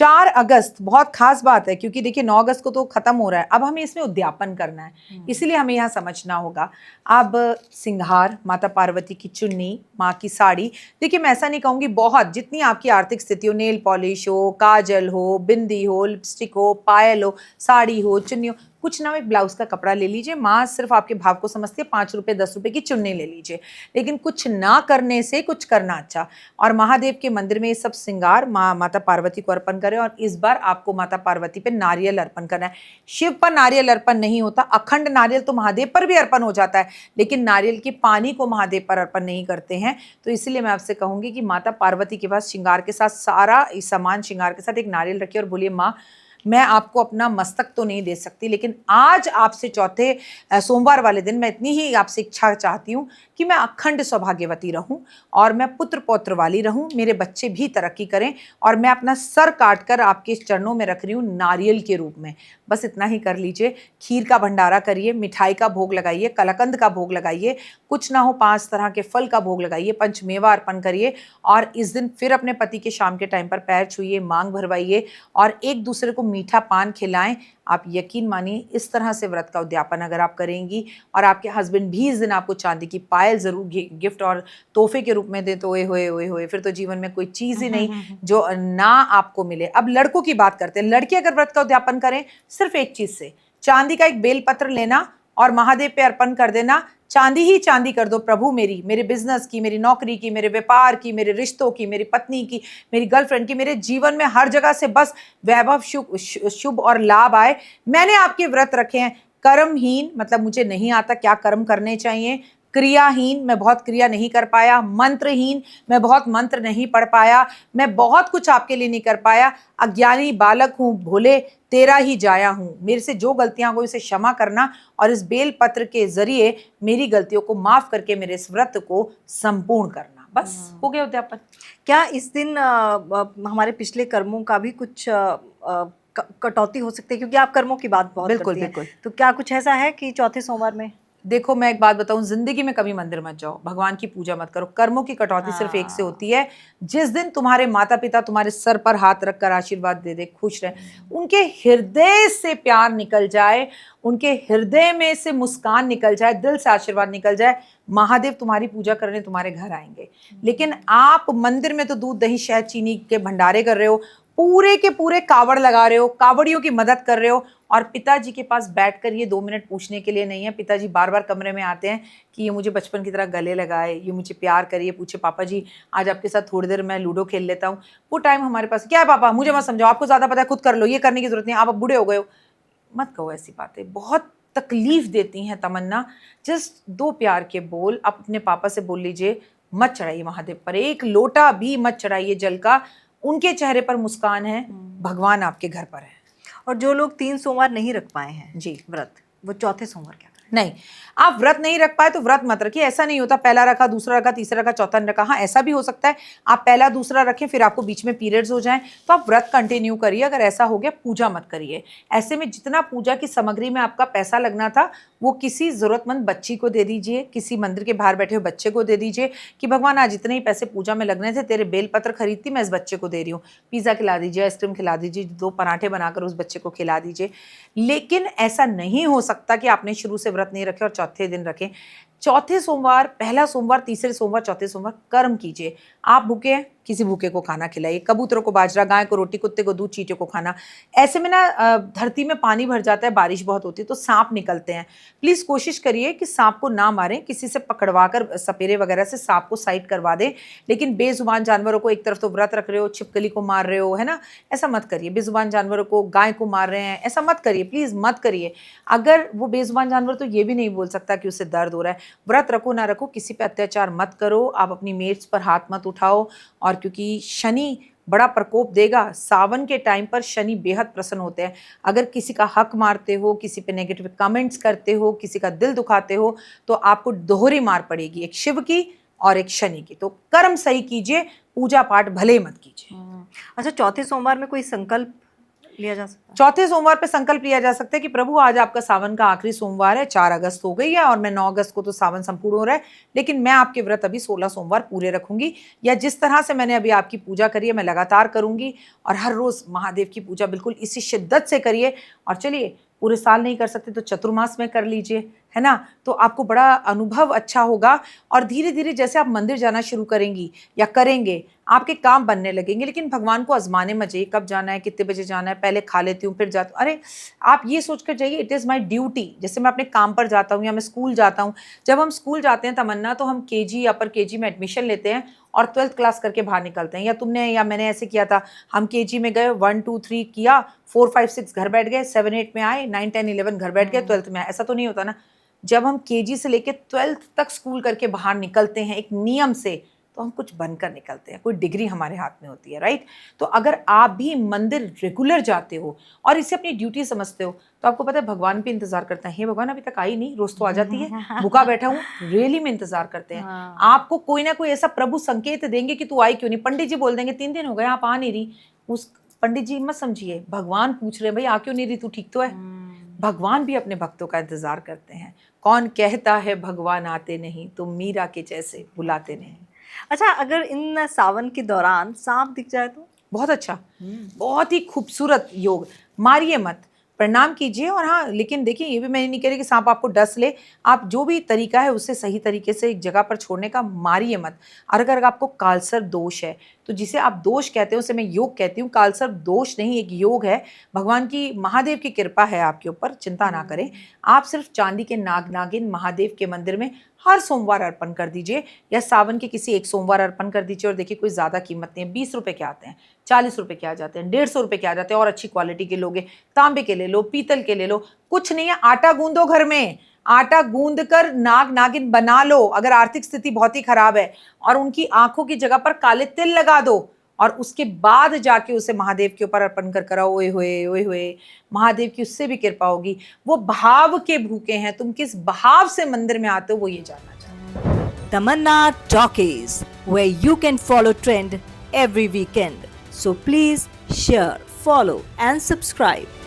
4 अगस्त बहुत खास बात है, क्योंकि देखिए 9 अगस्त को तो खत्म हो रहा है, अब हमें इसमें उद्यापन करना है, इसलिए हमें यहाँ समझना होगा। अब सिंगार, माता पार्वती की चुन्नी, माँ की साड़ी, देखिए मैं ऐसा नहीं कहूँगी बहुत, जितनी आपकी आर्थिक स्थिति हो, नेल पॉलिश हो, काजल हो, बिंदी हो, लिपस्टिक हो, पायल हो, साड़ी हो, चुन्नी हो, कुछ ना हो, एक ब्लाउज का कपड़ा ले लीजिए। माँ सिर्फ आपके भाव को समझती है, 5 रुपए 10 रुपए की चुन्नी ले लीजिए, लेकिन कुछ ना करने से कुछ करना अच्छा। और महादेव के मंदिर में ये सब श्रृंगार माता पार्वती को अर्पण करें। और इस बार आपको माता पार्वती पे नारियल अर्पण करना है। शिव पर नारियल अर्पण नहीं होता, अखंड नारियल तो महादेव पर भी अर्पण हो जाता है, लेकिन नारियल के पानी को महादेव पर अर्पण नहीं करते हैं। तो इसीलिए मैं आपसे कहूंगी कि माता पार्वती के पास श्रृंगार के साथ सारा सामान श्रृंगार के साथ एक नारियल रखिए और बोलिए, माँ मैं आपको अपना मस्तक तो नहीं दे सकती, लेकिन आज आपसे चौथे सोमवार वाले दिन मैं इतनी ही आपसे इच्छा चाहती हूँ कि मैं अखंड सौभाग्यवती रहूं और मैं पुत्र पौत्र वाली रहूं, मेरे बच्चे भी तरक्की करें, और मैं अपना सर काटकर आपके चरणों में रख रही हूँ नारियल के रूप में। बस इतना ही कर लीजिए। खीर का भंडारा करिए, मिठाई का भोग लगाइए, कलाकंद का भोग लगाइए, कुछ ना हो 5 तरह के फल का भोग लगाइए, पंचमेवा अर्पण करिए, और इस दिन फिर अपने पति के शाम के टाइम पर पैर छूइए, मांग भरवाइए और एक दूसरे को मीठा पान खिलाएं। आप यकीन मानिए, इस तरह से व्रत का उद्यापन अगर आप करेंगी और आपके हस्बैंड भी इस दिन आपको चांदी की पायल जरूर गिफ्ट और तोहफे के रूप में दे, तो ओए होए फिर तो जीवन में कोई चीज ही नहीं जो ना आपको मिले। अब लड़कों की बात करते हैं। लड़की अगर व्रत का उद्यापन करें, सिर्फ एक चीज से, चांदी का एक बेलपत्र लेना और महादेव पे अर्पण कर देना। चांदी ही चांदी कर दो प्रभु, मेरे बिजनेस की, मेरी नौकरी की, मेरे व्यापार की, मेरे रिश्तों की, मेरी पत्नी की, मेरी गर्लफ्रेंड की, मेरे जीवन में हर जगह से बस वैभव शुभ और लाभ आए। मैंने आपके व्रत रखे हैं। कर्महीन मतलब मुझे नहीं आता क्या कर्म करने चाहिए, क्रियाहीन मैं बहुत क्रिया नहीं कर पाया, मंत्रहीन मैं बहुत मंत्र नहीं पढ़ पाया, मैं बहुत कुछ आपके लिए नहीं कर पाया, अज्ञानी बालक हूँ, भोले तेरा ही जाया हूँ। मेरे से जो गलतियां हो इसे क्षमा करना और इस बेल पत्र के जरिए मेरी गलतियों को माफ करके मेरे इस व्रत को संपूर्ण करना। बस हो गया उद्यापन। क्या इस दिन हमारे पिछले कर्मों का भी कुछ कटौती हो सकती है, क्योंकि आप कर्मों की बात बहुत करती हैं। बिल्कुल। तो क्या कुछ ऐसा है कि चौथे सोमवार में? देखो मैं एक बात बताऊं, जिंदगी में कभी मंदिर मत जाओ, भगवान की पूजा मत करो, कर्मों की कटौती सिर्फ एक से होती है। जिस दिन तुम्हारे माता पिता तुम्हारे सर पर हाथ रखकर आशीर्वाद दे दे, खुश रहे, उनके हृदय से प्यार निकल जाए, उनके हृदय में से मुस्कान निकल जाए, दिल से आशीर्वाद निकल जाए, महादेव तुम्हारी पूजा करने तुम्हारे घर आएंगे। लेकिन आप मंदिर में तो दूध दही शहद चीनी के भंडारे कर रहे हो, पूरे के पूरे कावड़ लगा रहे हो, कावड़ियों की मदद कर रहे हो, और पिताजी के पास बैठकर ये 2 मिनट पूछने के लिए नहीं है। पिताजी बार बार कमरे में आते हैं कि ये मुझे बचपन की तरह गले लगाए, ये मुझे प्यार करे, पूछे पापा जी आज आपके साथ थोड़ी देर मैं लूडो खेल लेता हूँ। वो टाइम हमारे पास क्या है? पापा मुझे मत समझाओ, आपको ज्यादा पता है, खुद कर लो, ये करने की जरूरत नहीं, आप अब बूढ़े हो गए हो। मत कहो ऐसी बातें, बहुत तकलीफ देती हैं तमन्ना। जस्ट 2 प्यार के बोल आप अपने पापा से बोल लीजिए। मत चढ़ाइए महादेव पर, एक लोटा भी मत चढ़ाइए जल का, उनके चेहरे पर मुस्कान है, भगवान आपके घर पर है। और जो लोग 3 सोमवार नहीं रख पाए हैं जी व्रत, वो चौथे सोमवार क्या करें? नहीं, आप व्रत नहीं रख पाए तो व्रत मत रखिए। ऐसा नहीं होता पहला रखा, दूसरा रखा, तीसरा रखा, चौथा नहीं रखा। हाँ ऐसा भी हो सकता है, आप पहला दूसरा रखें फिर आपको बीच में पीरियड्स हो जाएं, तो आप व्रत कंटिन्यू करिए। अगर ऐसा हो गया, पूजा मत करिए। ऐसे में जितना पूजा की सामग्री में आपका पैसा लगना था वो किसी जरूरतमंद बच्ची को दे दीजिए, किसी मंदिर के बाहर बैठे हुए बच्चे को दे दीजिए कि भगवान आज इतने ही पैसे पूजा में लगने थे, तेरे बेलपत्र खरीदती मैं इस बच्चे को दे रही हूँ। पिज्जा खिला दीजिए, आइसक्रीम खिला दीजिए, 2 पराठे बनाकर उस बच्चे को खिला दीजिए। लेकिन ऐसा नहीं हो सकता कि आपने शुरू से व्रत नहीं रखे और चौथे दिन रखें। चौथे सोमवार, पहला सोमवार, तीसरे सोमवार, चौथे सोमवार कर्म कीजिए। आप भूखे हैं, किसी भूखे को खाना खिलाइए, कबूतरों को बाजरा, गाय को रोटी, कुत्ते को दूध, चींटियों को खाना। ऐसे में ना धरती में पानी भर जाता है, बारिश बहुत होती है तो सांप निकलते हैं। प्लीज कोशिश करिए कि सांप को ना मारें, किसी से पकड़वा कर सपेरे वगैरह से सांप को साइड करवा दें। लेकिन बेजुबान जानवरों को, एक तरफ तो व्रत रख रहे हो, छिपकली को मार रहे हो, है ना, ऐसा मत करिए। बेजुबान जानवरों को, गाय को मार रहे हैं, ऐसा मत करिए, प्लीज मत करिए। अगर वो बेजुबान जानवर तो ये भी नहीं बोल सकता कि उसे दर्द हो रहा है। व्रत रखो ना रखो, किसी पे अत्याचार मत करो, आप अपनी मेट्स पर हाथ मत उठाओ। और क्योंकि शनि बड़ा प्रकोप देगा, सावन के टाइम पर शनि बेहद प्रसन्न होते हैं। अगर किसी का हक मारते हो, किसी पे नेगेटिव कमेंट्स करते हो, किसी का दिल दुखाते हो, तो आपको दोहरी मार पड़ेगी, एक शिव की और एक शनि की। तो कर्म सही कीजिए, पूजा पाठ भले मत कीजिए। अच्छा, चौथे सोमवार में कोई संकल्प लिया जा सकता है? चौथे सोमवार पे संकल्प लिया जा सकता है कि प्रभु आज आपका सावन का आखिरी सोमवार है, 4 अगस्त हो गई है और मैं 9 अगस्त को तो सावन संपूर्ण हो रहा है, लेकिन मैं आपके व्रत अभी 16 सोमवार पूरे रखूंगी, या जिस तरह से मैंने अभी आपकी पूजा करी है मैं लगातार करूंगी। और हर रोज महादेव की पूजा बिल्कुल इसी शिद्दत से करिए। और चलिए, पूरे साल नहीं कर सकते तो चतुर्मास में कर लीजिए, है ना, तो आपको बड़ा अनुभव अच्छा होगा। और धीरे धीरे जैसे आप मंदिर जाना शुरू करेंगी या करेंगे, आपके काम बनने लगेंगे। लेकिन भगवान को आजमाने मत जाइए, कब जाना है, कितने बजे जाना है, पहले खा लेती हूँ फिर जाती हूँ। अरे आप ये सोच कर जाइए, इट इज़ माई ड्यूटी। जैसे मैं अपने काम पर जाता हूँ या मैं स्कूल जाता हूँ, जब हम स्कूल जाते हैं तमन्ना, तो हम KG अपर KG में एडमिशन लेते हैं और 12th क्लास करके बाहर निकलते हैं। या तुमने या मैंने ऐसे किया था, हम KG में गए, 1 2 3 किया, 4 5 6 घर बैठ गए, 7 8 में आए, 9 10 11 घर बैठ गए, 12th में आए। ऐसा तो नहीं होता ना। जब हम KG से लेके 12th तक स्कूल करके बाहर निकलते हैं एक नियम से, तो हम कुछ बनकर निकलते हैं, कोई डिग्री हमारे हाथ में होती है, राइट। तो अगर आप भी मंदिर रेगुलर जाते हो और इसे अपनी ड्यूटी समझते हो, तो आपको पता है भगवान भी इंतजार करता है। हे भगवान अभी तक आई नहीं, रोज तो आ जाती है, भूखा बैठा हूँ, रियली में इंतजार करते हैं। आपको कोई ना कोई ऐसा प्रभु संकेत देंगे कि तू आई क्यों नहीं। पंडित जी बोल देंगे 3 दिन हो गए आप आ नहीं रही, उस पंडित जी मत समझिए, भगवान पूछ रहे हैं भाई आ क्यों नहीं रही, तू ठीक तो है। भगवान भी अपने भक्तों का इंतजार करते हैं। कौन कहता है भगवान आते नहीं, तो मीरा के जैसे बुलाते नहीं। अच्छा, अगर इन सावन के दौरान सांप दिख जाए तो? बहुत अच्छा, बहुत ही खूबसूरत योग। मारिए मत, प्रणाम कीजिए। और हाँ, लेकिन देखिए ये भी मैं नहीं कह रही कि सांप आपको डस ले। आप जो भी तरीका है उससे सही तरीके से एक जगह पर छोड़ने का, मारिए मत। और अगर आपको कालसर्प दोष है, तो जिसे आप दोष कहते हो उसे मैं योग कहती हूँ। कालसर्प दोष नहीं, एक योग है। भगवान की, महादेव की कृपा है आपके ऊपर, चिंता ना करें। आप सिर्फ चांदी के नाग नागिन महादेव के मंदिर में हर सोमवार अर्पण कर दीजिए, या सावन के किसी एक सोमवार अर्पण कर दीजिए। और देखिए कोई ज़्यादा कीमत नहीं है, 20 रुपये के आते हैं, 40 रुपये के आ जाते हैं, 150 रुपये के आ जाते हैं। और अच्छी क्वालिटी के लोगे, तांबे के ले लो, पीतल के ले लो, कुछ नहीं है। आटा गूंदो घर में, आटा गूंद कर नाग नागिन बना लो। अगर आर्थिक स्थिति बहुत ही खराब है, और उनकी आंखों की जगह पर काले तिल लगा दो, और उसके बाद जाके उसे महादेव के ऊपर अर्पण कर कराओ। ओए होए ओए होए, महादेव की उससे भी कृपा होगी। वो भाव के भूखे हैं, तुम किस भाव से मंदिर में आते हो वो ये जानना चाहते हैं। Tamanna Talkies, where you can follow trend every weekend. So please share, follow and subscribe.